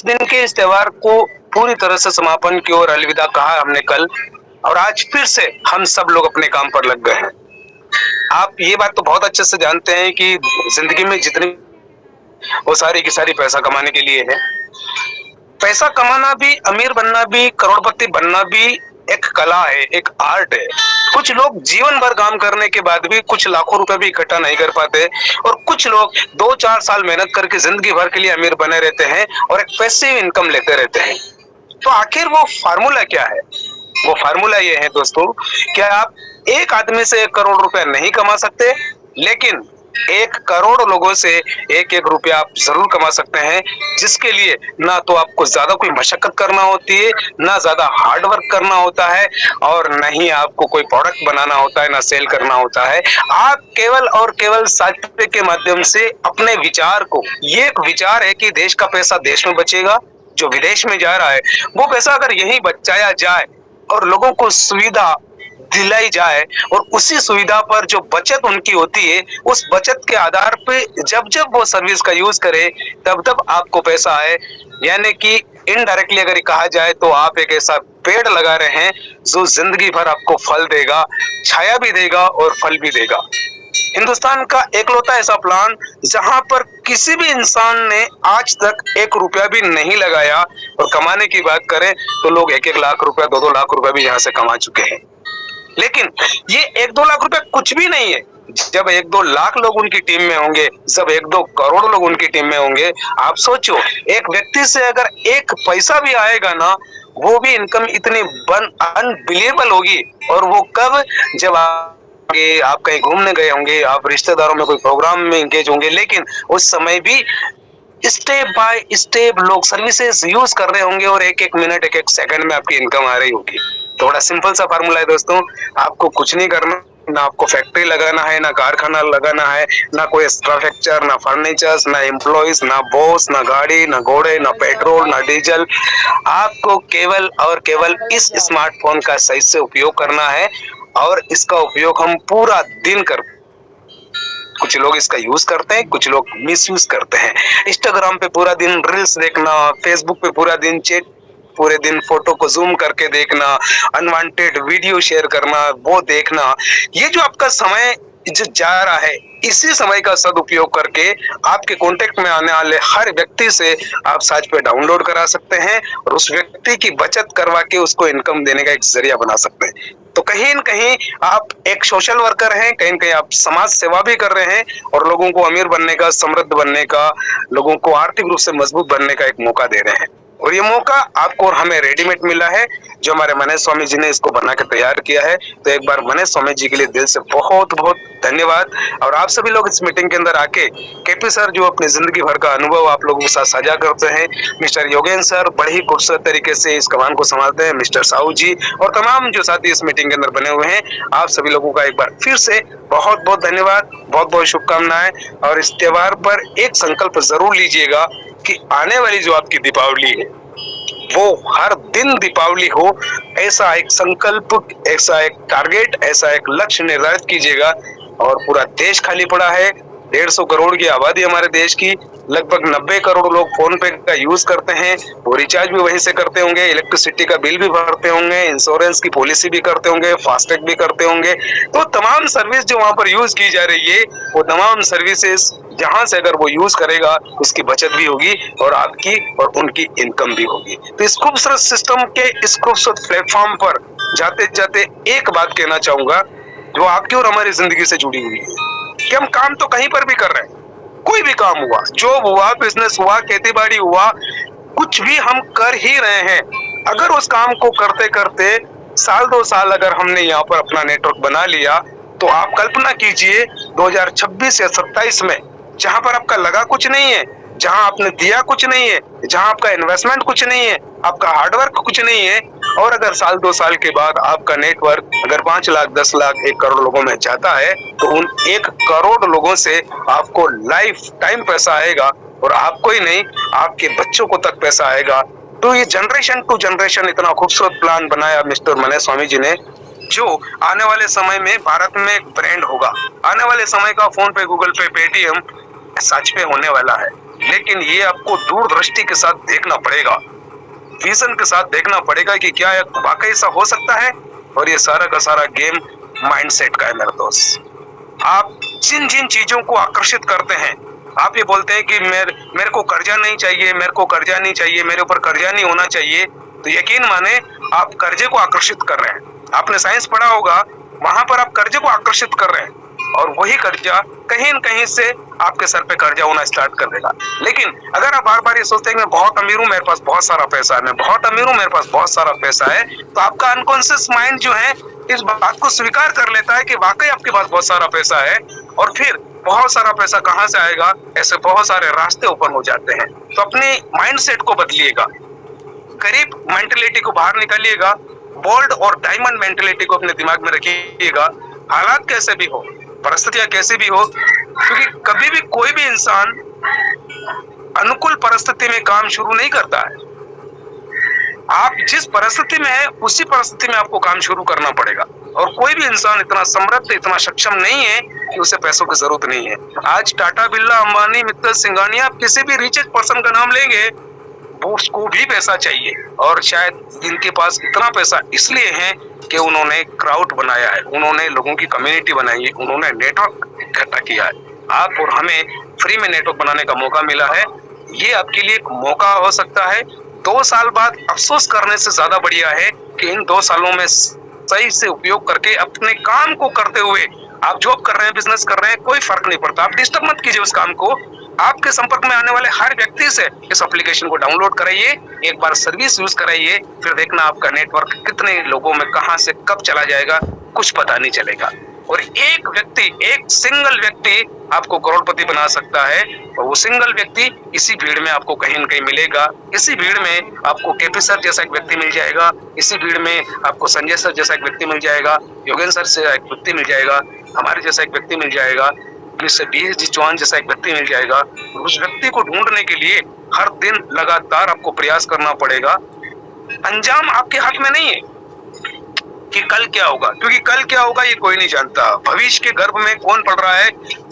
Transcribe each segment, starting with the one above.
दिन के इस त्योहार को पूरी तरह से समापन की ओर अलविदा कहा हमने कल, और आज फिर से हम सब लोग अपने काम पर लग गए हैं। आप ये बात तो बहुत अच्छे से जानते हैं कि जिंदगी में जितनी वो सारी की सारी पैसा कमाने के लिए है। पैसा कमाना भी, अमीर बनना भी, करोड़पति बनना भी एक कला है, एक आर्ट है। कुछ लोग जीवन भर काम करने के बाद भी कुछ लाखों रुपए भी इकट्ठा नहीं कर पाते, और कुछ लोग 2-4 साल मेहनत करके जिंदगी भर के लिए अमीर बने रहते हैं और एक पैसिव इनकम लेते रहते हैं। तो आखिर वो फार्मूला क्या है? वो फार्मूला ये है दोस्तों, क्या आप एक आदमी से 1 करोड़ रुपया नहीं कमा सकते, लेकिन 1 करोड़ लोगों से 1-1 रुपया आप जरूर कमा सकते हैं, जिसके लिए ना तो आपको ज्यादा कोई मशक्कत करना होती है, ना ज्यादा हार्ड वर्क करना होता है, और न ही आपको कोई प्रोडक्ट बनाना होता है, ना सेल करना होता है। आप केवल और केवल साहित्य के माध्यम से अपने विचार को, ये एक विचार है कि देश का पैसा देश में बचेगा, जो विदेश में जा रहा है वो पैसा अगर यहीं बचाया जाए और लोगों को सुविधा दिलाई जाए, और उसी सुविधा पर जो बचत उनकी होती है, उस बचत के आधार पे जब जब वो सर्विस का यूज करे, तब तब आपको पैसा आए। यानी कि इनडायरेक्टली अगर कहा जाए तो आप एक ऐसा पेड़ लगा रहे हैं जो जिंदगी भर आपको फल देगा, छाया भी देगा और फल भी देगा। हिंदुस्तान का एकलौता ऐसा प्लान जहां पर किसी भी इंसान ने आज तक 1 रुपया भी नहीं लगाया, और कमाने की बात करें तो लोग 1-1 लाख रुपया, 2-2 लाख रुपया भी यहाँ से कमा चुके हैं। लेकिन ये 1-2 लाख रुपए कुछ भी नहीं है। जब 1-2 लाख लोग उनकी टीम में होंगे, जब 1-2 करोड़ लोग उनकी टीम में होंगे, आप सोचो एक व्यक्ति से अगर 1 पैसा भी आएगा ना, वो भी इनकम इतनी अनबिलीवेबल होगी। और वो कब? जब आप कहीं घूमने गए होंगे, आप रिश्तेदारों में कोई प्रोग्राम में एंगेज होंगे, लेकिन उस समय भी स्टेप बाय स्टेप लोग सर्विसेज यूज कर रहे होंगे, और 1-1 मिनट, 1-1 सेकंड में आपकी इनकम आ रही होगी। तो बड़ा सिंपल सा फार्मूला है दोस्तों, आपको कुछ नहीं करना, ना आपको फैक्ट्री लगाना है, ना कारखाना लगाना है, ना कोई स्ट्रक्चर, ना फर्नीचर्स, ना एम्प्लॉइज, ना बॉस, ना गाड़ी, ना घोड़े, ना पेट्रोल, ना डीजल। आपको केवल और केवल इस स्मार्टफोन का सही से उपयोग करना है, और इसका उपयोग हम पूरा दिन करते हैं। कुछ लोग इसका यूज करते हैं, कुछ लोग मिस यूज करते हैं। इंस्टाग्राम पे पूरा दिन रील्स देखना, फेसबुक पे पूरा दिन चैट, पूरे दिन फोटो को जूम करके देखना, अनवांटेड वीडियो शेयर करना, वो देखना, ये जो आपका समय जो जा रहा है, इसी समय का सदुपयोग करके आपके कांटेक्ट में आने वाले हर व्यक्ति से आप साज पे डाउनलोड करा सकते हैं, और उस व्यक्ति की बचत करवा के उसको इनकम देने का एक जरिया बना सकते हैं। तो कहीं न कहीं आप एक सोशल वर्कर हैं, कहीं न कहीं आप समाज सेवा भी कर रहे हैं, और लोगों को अमीर बनने का, समृद्ध बनने का, लोगों को आर्थिक रूप से मजबूत बनने का एक मौका दे रहे हैं। और ये मौका आपको और हमें रेडीमेड मिला है, जो हमारे मनीष स्वामी जी ने इसको बना के तैयार किया है। तो एक बार मनीष स्वामी जी के लिए दिल से बहुत बहुत धन्यवाद। और आप सभी लोग इस मीटिंग के अंदर आके केपी सर जो अपनी जिंदगी भर का अनुभव आप लोगों के साथ साझा करते हैं, मिस्टर योगेंद्र सर बड़े ही खूबसूरत तरीके से इस कमान को संभालते हैं, मिस्टर साहू जी और तमाम जो साथी इस मीटिंग के अंदर बने हुए हैं, आप सभी लोगों का एक बार फिर से बहुत बहुत धन्यवाद, बहुत बहुत शुभकामनाएं। और इस त्योहार पर एक संकल्प जरूर लीजिएगा कि आने वाली जो आपकी दीपावली है, वो हर दिन दीपावली हो, ऐसा एक संकल्प, ऐसा एक टारगेट, ऐसा एक लक्ष्य निर्धारित कीजिएगा। और पूरा देश खाली पड़ा है, 150 करोड़ की आबादी हमारे देश की, लगभग 90 करोड़ लोग फोन पे का यूज करते हैं, वो रिचार्ज भी वहीं से करते होंगे, इलेक्ट्रिसिटी का बिल भी भरते होंगे, इंश्योरेंस की पॉलिसी भी करते होंगे, फास्टैग भी करते होंगे। तो तमाम सर्विस जो वहां पर यूज की जा रही है, वो तमाम सर्विसेज जहां से अगर वो यूज करेगा, उसकी बचत भी होगी, और आपकी और उनकी इनकम भी होगी। तो इस खूबसूरत सिस्टम के, इस खूबसूरत प्लेटफॉर्म पर जाते जाते एक बात कहना चाहूंगा, जो आपकी और हमारी जिंदगी से जुड़ी हुई है, कि हम काम तो कहीं पर भी कर रहे हैं, कोई भी काम हुआ, जॉब हुआ, बिजनेस हुआ, खेती बाड़ी हुआ, कुछ भी हम कर ही रहे हैं। अगर उस काम को करते करते 1-2 साल अगर हमने यहाँ पर अपना नेटवर्क बना लिया, तो आप कल्पना कीजिए 2026 या 27 में, जहां पर आपका लगा कुछ नहीं है, जहां आपने दिया कुछ नहीं है, जहां आपका इन्वेस्टमेंट कुछ नहीं है, आपका हार्डवर्क कुछ नहीं है, और अगर 1-2 साल के बाद आपका नेटवर्क अगर 5 लाख, 10 लाख, 1 करोड़ लोगों में जाता है, तो उन 1 करोड़ लोगों से आपको लाइफ टाइम पैसा आएगा, और आपको ही नहीं, आपके बच्चों को तक पैसा आएगा। तो ये जनरेशन टू जनरेशन इतना खूबसूरत प्लान बनाया मिस्टर मनीष स्वामी जी ने, जो आने वाले समय में भारत में एक ब्रांड होगा। आने वाले समय का फोन पे, गूगल पे, पेटीएम सच पे होने वाला है। लेकिन ये आपको दूरदृष्टि के साथ देखना पड़ेगा, विजन के साथ देखना पड़ेगा कि क्या वाकई ऐसा हो सकता है। और ये सारा का सारा गेम माइंडसेट का है मेरे दोस्त। आप जिन जिन चीजों को आकर्षित करते हैं, आप ये बोलते हैं कि मेरे को कर्जा नहीं चाहिए, मेरे को कर्जा नहीं चाहिए, मेरे ऊपर कर्जा नहीं होना चाहिए, तो यकीन माने आप कर्जे को आकर्षित कर रहे हैं। आपने साइंस पढ़ा होगा, वहां पर आप कर्जे को आकर्षित कर रहे हैं और वही कर्जा कहीं न कहीं से आपके सर पे कर्जा होना स्टार्ट कर देगा। लेकिन अगर आप बार बार ये सोचते हैं कि मैं बहुत अमीर हूँ, मेरे पास बहुत सारा पैसा है, मैं बहुत अमीर हूँ, मेरे पास बहुत सारा पैसा है, तो आपका अनकॉन्शियस माइंड जो है इस बात को स्वीकार कर लेता है कि वाकई आपके पास बहुत सारा पैसा है। और फिर बहुत सारा पैसा कहाँ से आएगा, ऐसे बहुत सारे रास्ते ओपन हो जाते हैं। तो अपने माइंडसेट को बदलिएगा, गरीब मेंटेलिटी को बाहर निकालिएगा, बोल्ड और डायमंड मेंटेलिटी को अपने दिमाग में रखिएगा। हालात कैसे भी हो, परिस्थितियां कैसी भी हो, क्योंकि कभी भी कोई भी इंसान अनुकूल परिस्थिति में काम शुरू नहीं करता है। आप जिस परिस्थिति में है उसी परिस्थिति में आपको काम शुरू करना पड़ेगा। और कोई भी इंसान इतना समृद्ध, इतना सक्षम नहीं है कि उसे पैसों की जरूरत नहीं है। आज टाटा, बिरला, अंबानी, मित्तल, सिंघानिया, आप किसी भी रिचेस्ट पर्सन का नाम लेंगे, उसको भी पैसा चाहिए। और शायद इनके पास इतना पैसा इसलिए है कि उन्होंने क्राउड बनाया है, उन्होंने लोगों की कम्युनिटी बनाई है, उन्होंने नेटवर्क इकट्ठा किया है। आप और हमें फ्री में नेटवर्क बनाने का मौका मिला है। ये आपके लिए एक मौका हो सकता है। 2 साल बाद अफसोस करने से ज्यादा बढ़िया है कि इन 2 सालों में सही से उपयोग करके अपने काम को करते हुए, आप जॉब कर रहे हैं, बिजनेस कर रहे हैं, कोई फर्क नहीं पड़ता, आप डिस्टर्ब मत कीजिए उस काम को। आपके संपर्क में आने वाले हर व्यक्ति से इस एप्लीकेशन को डाउनलोड कराइए, एक बार सर्विस यूज कराइए, फिर देखना आपका नेटवर्क कितने लोगों में कहां से कब चला जाएगा, कुछ पता नहीं चलेगा। और एक व्यक्ति, एक सिंगल व्यक्ति आपको करोड़पति बना सकता है। और वो सिंगल व्यक्ति इसी भीड़ में आपको कहीं न कहीं मिलेगा। इसी भीड़ में आपको केपी सर जैसा एक व्यक्ति मिल जाएगा, इसी भीड़ में आपको संजय सर जैसा एक व्यक्ति मिल जाएगा, योगेंद्र सर से एक व्यक्ति मिल जाएगा, हमारे जैसा एक व्यक्ति मिल जाएगा, BSG चौहान जैसा एक व्यक्ति मिल जाएगा। उस व्यक्ति को ढूंढने के लिए हर दिन लगातार आपको प्रयास करना पड़ेगा। अंजाम आपके हाथ में नहीं है कि कल क्या होगा, क्योंकि कल क्या होगा ये कोई नहीं जानता। भविष्य के गर्भ में कौन पड़ रहा है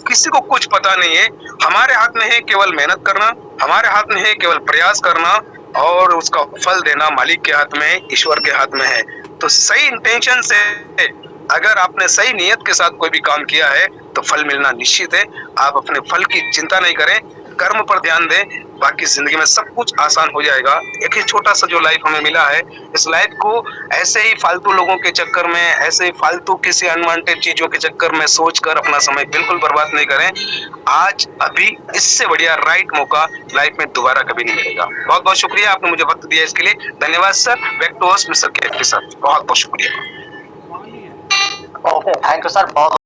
किसी को कुछ पता नहीं है। हमारे हाथ में है केवल मेहनत करना, हमारे हाथ में है केवल प्रयास करना, और उसका फल देना मालिक के हाथ में है, ईश्वर के हाथ में है। तो सही इंटेंशन से अगर आपने सही नियत के साथ कोई भी काम किया है तो फल मिलना निश्चित है। आप अपने फल की चिंता नहीं करें, कर्म पर ध्यान दें, बाकी जिंदगी में सब कुछ आसान हो जाएगा। एक ही छोटा सा जो लाइफ हमें मिला है, इस लाइफ को ऐसे ही फालतू लोगों के चक्कर में, ऐसे ही फालतू किसी अनवांटेड चीजों के चक्कर में सोचकर अपना समय बिल्कुल बर्बाद नहीं करें। आज अभी इससे बढ़िया राइट मौका लाइफ में दोबारा कभी नहीं मिलेगा। बहुत बहुत शुक्रिया, आपने मुझे वक्त दिया इसके लिए। धन्यवाद sir. Back to host mister KP sir, बहुत बहुत शुक्रिया। Okay, thank you sir. बहुत